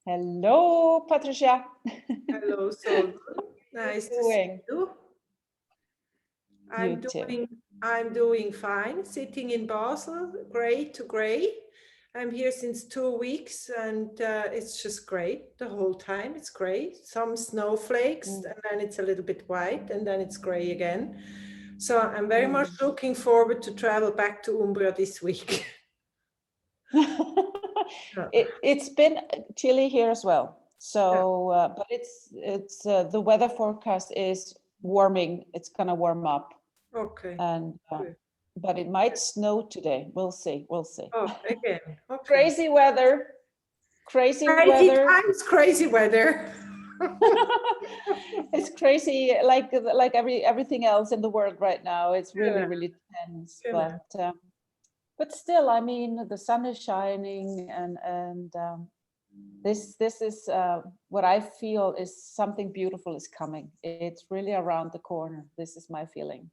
Hello, Patricia. Hello, Sol. Nice to see you. I'm doing fine, sitting in Basel, gray to gray. I'm here since 2 weeks and it's just great the whole time. It's gray, some snowflakes, and then it's a little bit white, and then it's gray again. So I'm very much looking forward to travel back to Umbria this week. It's been chilly here as well. So, but it's the weather forecast is warming. It's gonna warm up. Okay. And but it might snow today. We'll see. We'll see. Oh, again. Okay. Crazy weather. Crazy weather. Times, crazy weather. It's crazy, like everything else in the world right now. It's really tense. But still, I mean, the sun is shining, and this is what I feel is something beautiful is coming. It's really around the corner. This is my feeling.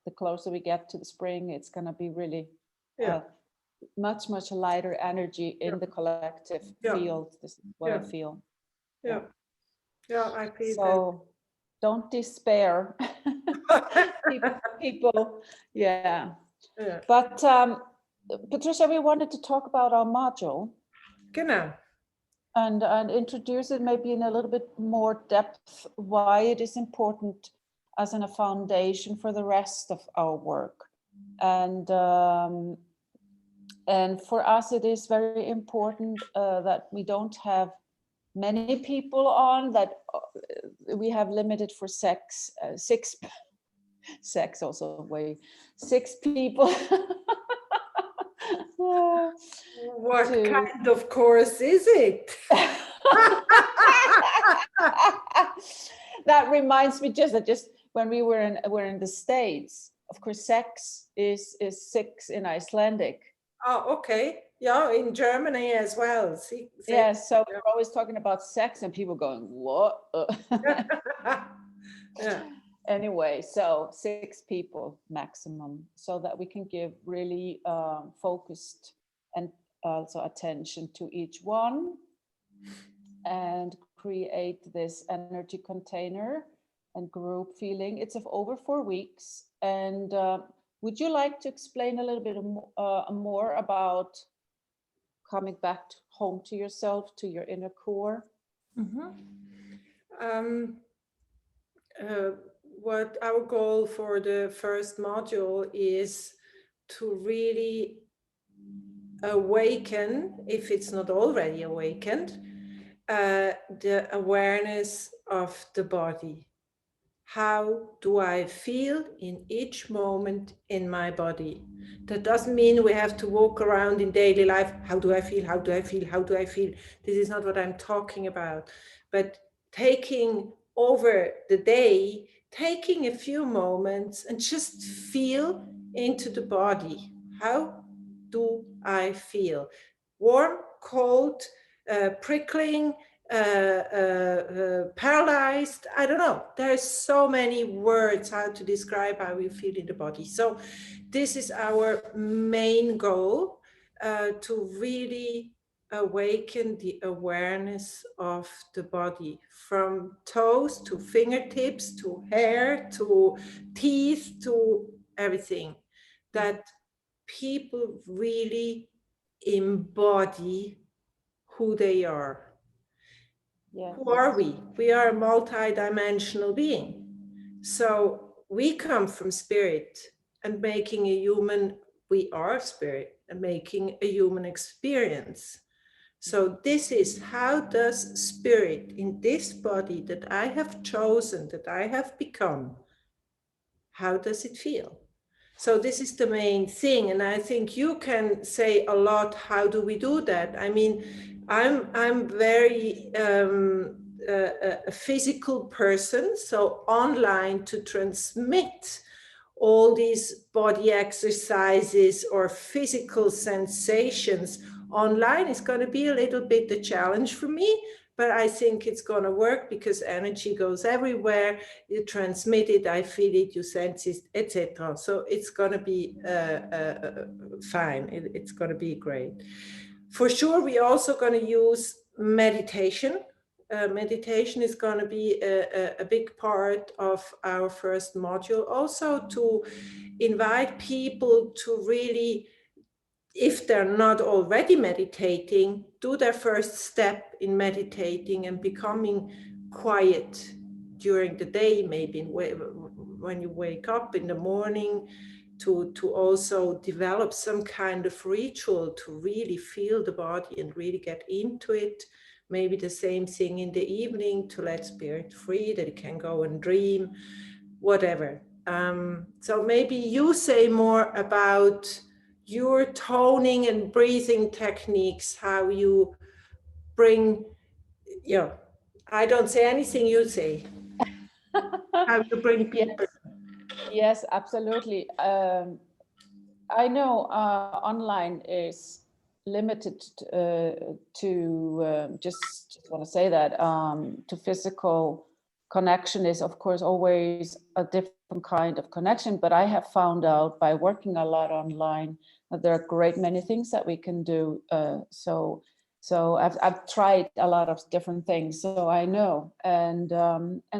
The closer we get to the spring, it's going to be really much lighter energy in the collective field. This is what I feel. Yeah, I feel so that. Don't despair, people. Yeah. But Patricia, we wanted to talk about our module. Genau. And introduce it maybe in a little bit more depth, why it is important as a foundation for the rest of our work. And for us, it is very important that we don't have many people on, that we have limited for six people. What kind of course is it? That reminds me just when we were in the States, of course, sex is 6 in Icelandic. Oh, okay. Yeah, in Germany as well. Yeah, so we're always talking about sex and people going, what? Yeah. Anyway, so 6 people maximum, so that we can give really focused and also attention to each one and create this energy container and group feeling. It's of over 4 weeks. And would you like to explain a little bit more about coming back home to yourself, to your inner core? What our goal for the first module is to really awaken, if it's not already awakened, the awareness of the body. How do I feel in each moment in my body? That doesn't mean we have to walk around in daily life. How do I feel? How do I feel? How do I feel? This is not what I'm talking about. But taking over the day, taking a few moments and just feel into the body. How do I feel? Warm, cold, prickling, paralyzed, I don't know. There's so many words how to describe how we feel in the body. So this is our main goal, to really awaken the awareness of the body, from toes to fingertips to hair to teeth to everything, that people really embody who they are. Yeah. Who are we? We are a multi-dimensional being. So we come from spirit, and making a human, we are spirit, and making a human experience. So this is, how does spirit in this body that I have chosen, that I have become, how does it feel? So this is the main thing. And I think you can say a lot, how do we do that? I mean, I'm very a physical person, so online to transmit all these body exercises or physical sensations online is going to be a little bit the challenge for me, but I think it's going to work because energy goes everywhere. You transmit it, I feel it, you sense it, etc. So it's going to be fine. It's going to be great. For sure, we're also going to use meditation. Meditation is going to be a big part of our first module. Also to invite people to really, if they're not already meditating, do their first step in meditating and becoming quiet during the day, maybe when you wake up in the morning, to also develop some kind of ritual to really feel the body and really get into it. Maybe the same thing in the evening to let spirit free, that it can go and dream, whatever. So maybe you say more about your toning and breathing techniques, how you bring, I don't say anything, you say. How you bring people. Yes, absolutely. I know online is limited to just want to say that to physical connection is of course always a different kind of connection, but I have found out by working a lot online that there are great many things that we can do. So I've tried a lot of different things, so I know, and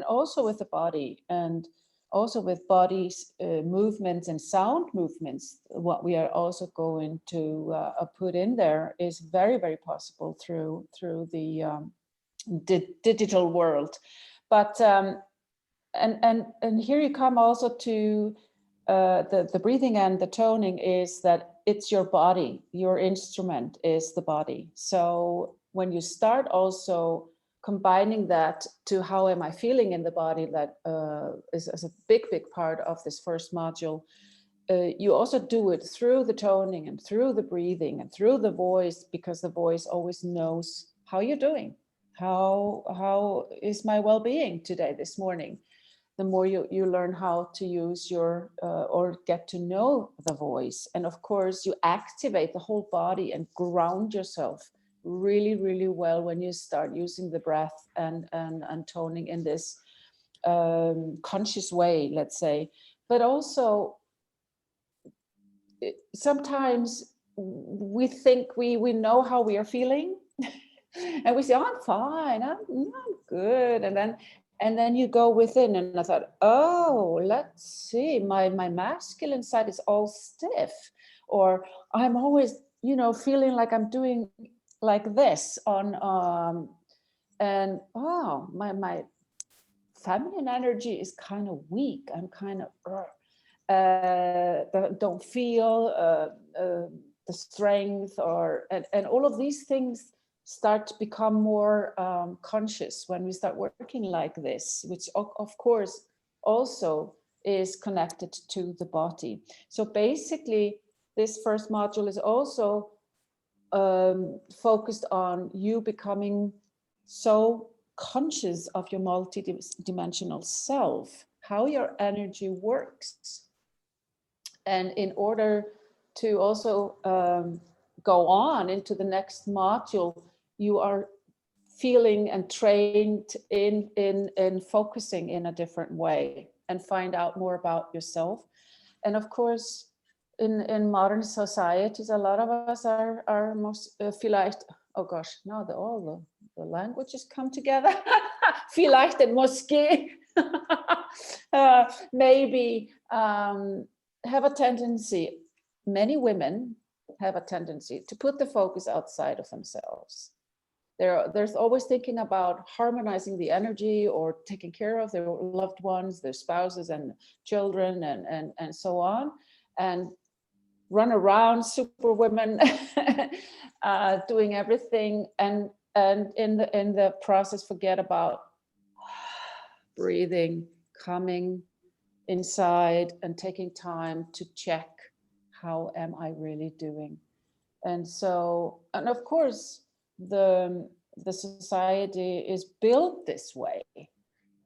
also with the body, and also with bodies movements and sound movements. What we are also going to put in there is very, very possible through the digital world. But and here you come also to the breathing and the toning, is that it's your body. Your instrument is the body. So when you start also combining that to how am I feeling in the body, that is a big part of this first module. You also do it through the toning and through the breathing and through the voice, because the voice always knows how you're doing. How is my well-being today, this morning? The more you learn how to use your or get to know the voice, and of course you activate the whole body and ground yourself really, really well when you start using the breath and toning in this conscious way, let's say. But also sometimes we think we know how we are feeling and we say, oh, I'm fine, I'm good, and then you go within, and I thought, oh, let's see, my masculine side is all stiff, or I'm always, feeling like I'm doing like this on and oh, my feminine energy is kind of weak. I'm kind of don't feel the strength, or and all of these things start to become more conscious when we start working like this, which of course also is connected to the body. So basically this first module is also focused on you becoming so conscious of your multi-dimensional self, how your energy works. And in order to also go on into the next module, you are feeling and trained in focusing in a different way and find out more about yourself. And of course, in modern societies, a lot of us are most vielleicht, oh gosh, now all the languages come together. Vielleicht and måske maybe have a tendency, many women have a tendency to put the focus outside of themselves. There's always thinking about harmonizing the energy or taking care of their loved ones, their spouses and children and so on, and run around super women doing everything, and in the process forget about breathing, coming inside and taking time to check, how am I really doing? And so, and of course the society is built this way.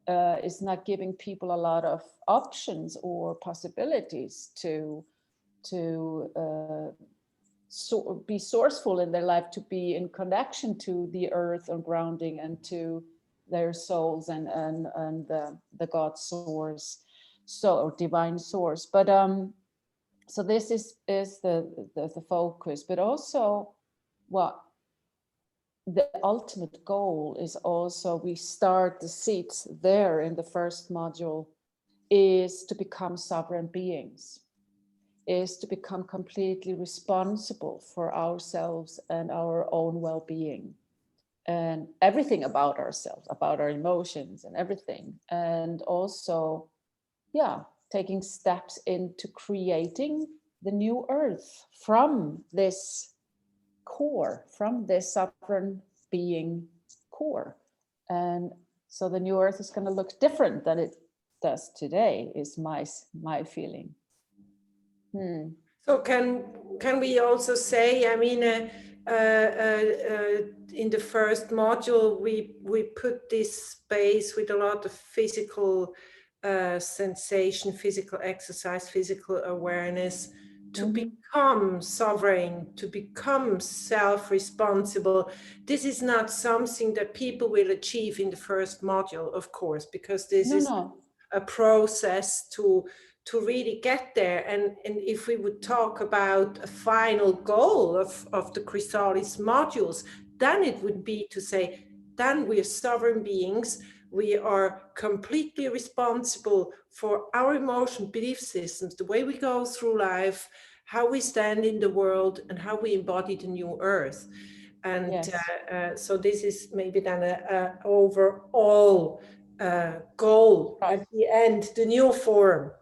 It's not giving people a lot of options or possibilities to be sourceful in their life, to be in connection to the earth and grounding and to their souls and the God source, so divine source. But so this is the focus. But also well, the ultimate goal is also, we start the seeds there in the first module, is to become sovereign beings, is to become completely responsible for ourselves and our own well-being and everything about ourselves, about our emotions and everything. And also, yeah, taking steps into creating the new earth from this core, from this sovereign being core. And so the new earth is going to look different than it does today, is my feeling. So can we also say, I mean, in the first module, we put this space with a lot of physical sensation, physical exercise, physical awareness, to become sovereign, to become self-responsible. This is not something that people will achieve in the first module, of course, because this is a process to really get there. And if we would talk about a final goal of the CHRYSALIS modules, then it would be to say, then we are sovereign beings. We are completely responsible for our emotion, belief systems, the way we go through life, how we stand in the world, and how we embody the new earth. And yes. So this is maybe then a overall goal at the end, the new form.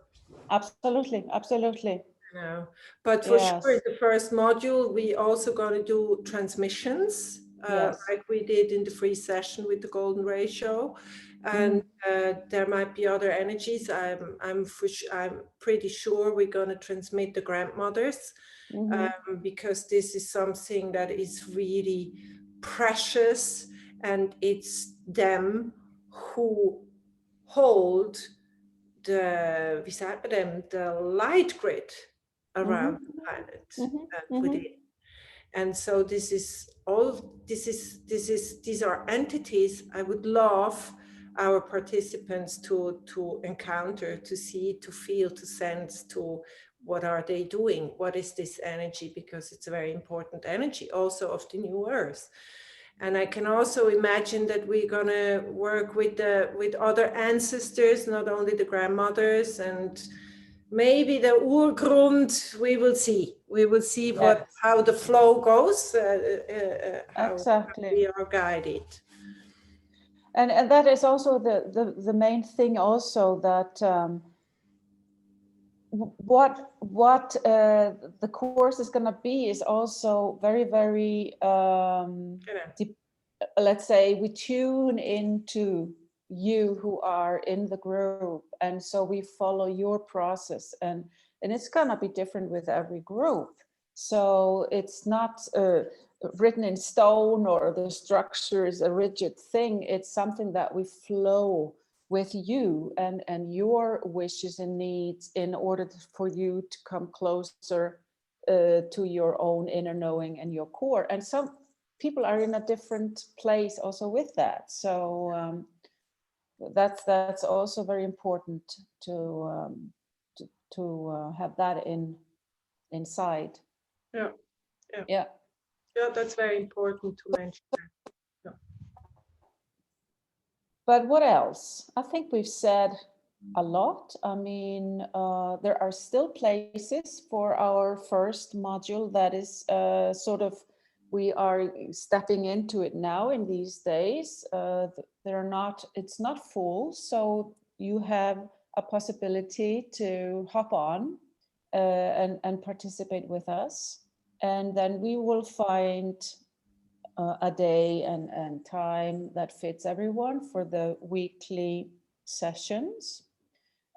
Absolutely, absolutely. No. But for sure, in the first module, we also going to do transmissions, like we did in the free session with the Golden Ratio. And there might be other energies. I'm pretty sure we're going to transmit the grandmothers, because this is something that is really precious, and it's them who hold the, wie sagt man them, the light grid around the planet within. And so this is all, these are entities I would love our participants to encounter, to see, to feel, to sense, to what are they doing? What is this energy? Because it's a very important energy also of the new earth. And I can also imagine that we're going to work with other ancestors, not only the grandmothers, and maybe the Urgrund. We will see. We will see how the flow goes, how we are guided. And that is also the main thing. Also, that what the course is going to be is also very, very let's say we tune into you who are in the group, and so we follow your process, and it's gonna be different with every group. So it's not written in stone, or the structure is a rigid thing. It's something that we flow with you and your wishes and needs, in order for you to come closer to your own inner knowing and your core. And some people are in a different place also with that. So that's also very important to have that inside. Yeah, that's very important to mention. But what else? I think we've said a lot. I mean, there are still places for our first module that is sort of, we are stepping into it now in these days. It's not full, so you have a possibility to hop on and participate with us. And then we will find a day and time that fits everyone for the weekly sessions.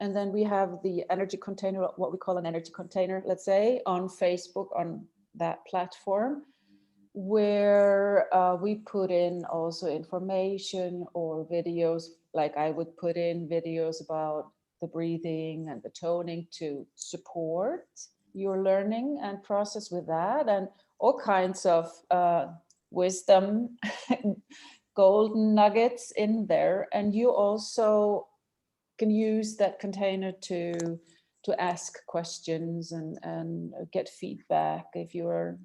And then we have the energy container, what we call an energy container, let's say, on Facebook, on that platform, where we put in also information or videos. Like I would put in videos about the breathing and the toning to support your learning and process with that, and all kinds of wisdom golden nuggets in there. And you also can use that container to ask questions and get feedback if you're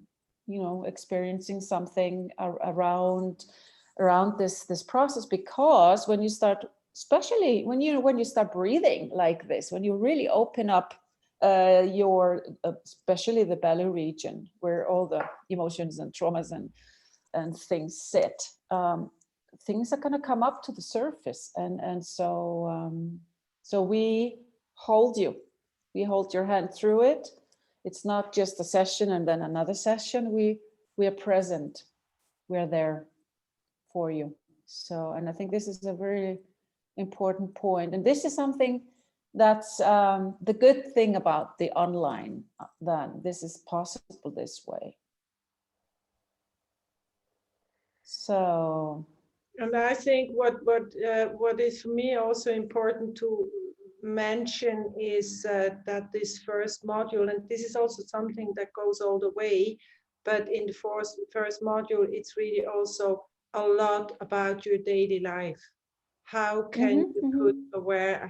experiencing something around this process, because when you start, especially when you start breathing like this, when you really open up your especially the belly region where all the emotions and traumas and things sit, things are going to come up to the surface, and so we hold your hand through it. It's not just a session and then another session. We are present, we're there for you. So, and I think this is a very important point, and this is something that's the good thing about the online, that this is possible this way. So, and I think what is for me also important to mention is that this first module, and this is also something that goes all the way, but in the first module, it's really also a lot about your daily life. How can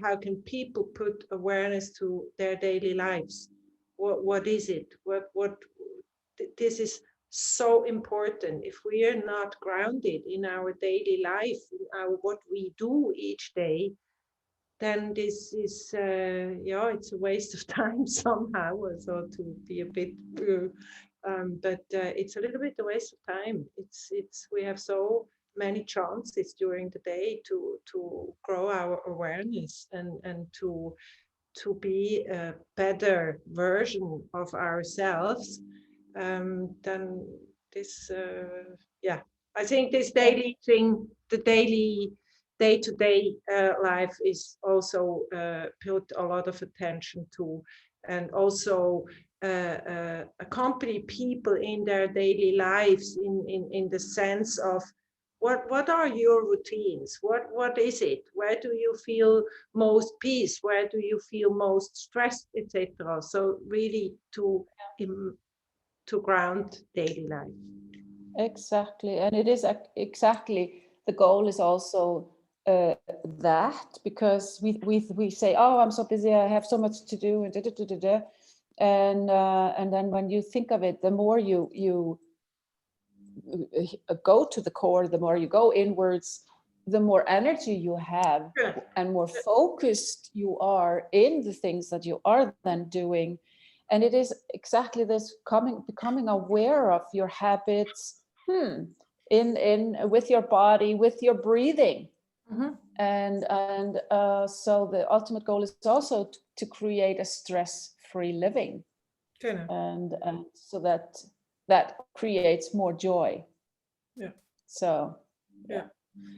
how can people put awareness to their daily lives? What is it? This is so important. If we are not grounded in our daily life, in what we do each day, then this is it's a waste of time somehow. So to be a bit but it's a little bit a waste of time. We have so many chances during the day to grow our awareness and to be a better version of ourselves. Then this I think this daily thing, the daily day-to-day life is also put a lot of attention to, and also accompany people in their daily lives in the sense of what are your routines? What is it? Where do you feel most peace? Where do you feel most stressed, etc.? So really to ground daily life. Exactly, and it is exactly the goal is also that, because we say, oh, I'm so busy, I have so much to do, and and then when you think of it, the more you go to the core, the more you go inwards, the more energy you have, and more focused you are in the things that you are then doing. And it is exactly this becoming aware of your habits, in with your body, with your breathing. And so the ultimate goal is also to create a stress-free living, and so that creates more joy. So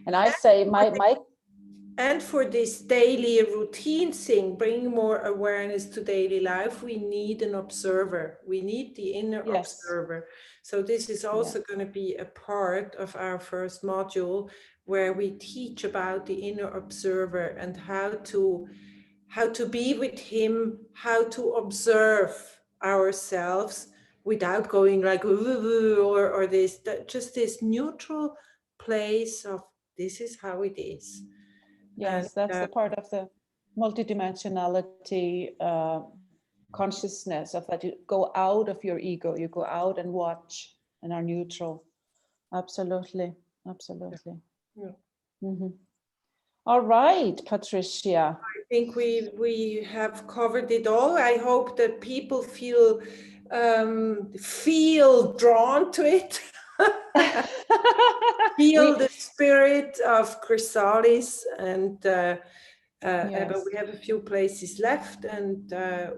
and I say my and for this daily routine thing, bringing more awareness to daily life, we need an observer. We need the inner observer. So this is also going to be a part of our first module, where we teach about the inner observer and how to be with him, how to observe ourselves without going like or this, just this neutral place of this is how it is. Yes, that's the part of the multidimensionality consciousness, of that you go out of your ego, you go out and watch and are neutral. Absolutely. All right, Patricia. I think we have covered it all. I hope that people feel drawn to it. Feel the spirit of CHRYSALIS, and but we have a few places left, and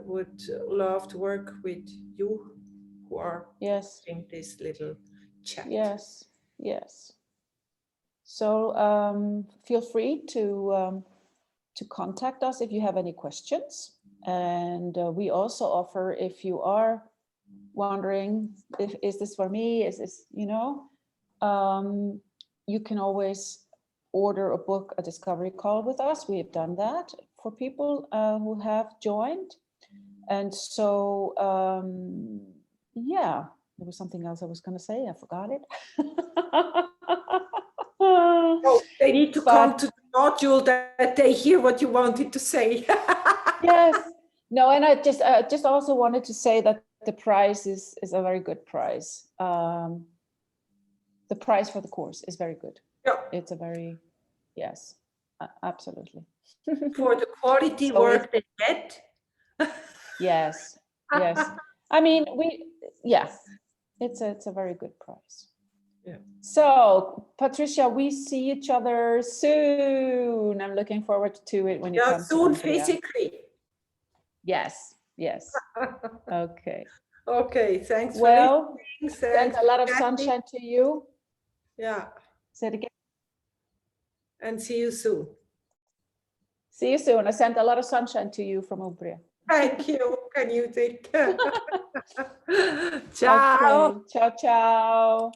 would love to work with you who are in this little chat. Yes. So feel free to contact us if you have any questions, and we also offer, if you are wondering if is this for me, is this, you can always order a book, a discovery call with us. We have done that for people who have joined. And so there was something else I was going to say, I forgot it. Oh, they need to come to the module that they hear what you wanted to say. Yes. No, and I just also wanted to say that the price is a very good price. The price for the course is very good. Yeah. It's a very, yes, absolutely. For the quality So work they get. Yes, yes. I mean, it's a very good price. Yeah. So, Patricia, we see each other soon. I'm looking forward to it when you come soon to Umbria. physically. Yes, yes. Okay. Okay, thanks Well, for listening. send a lot of sunshine to you. Yeah. Say it again. And see you soon. See you soon. I sent a lot of sunshine to you from Umbria. Thank you. Can you take? Ciao. Okay. Ciao, ciao.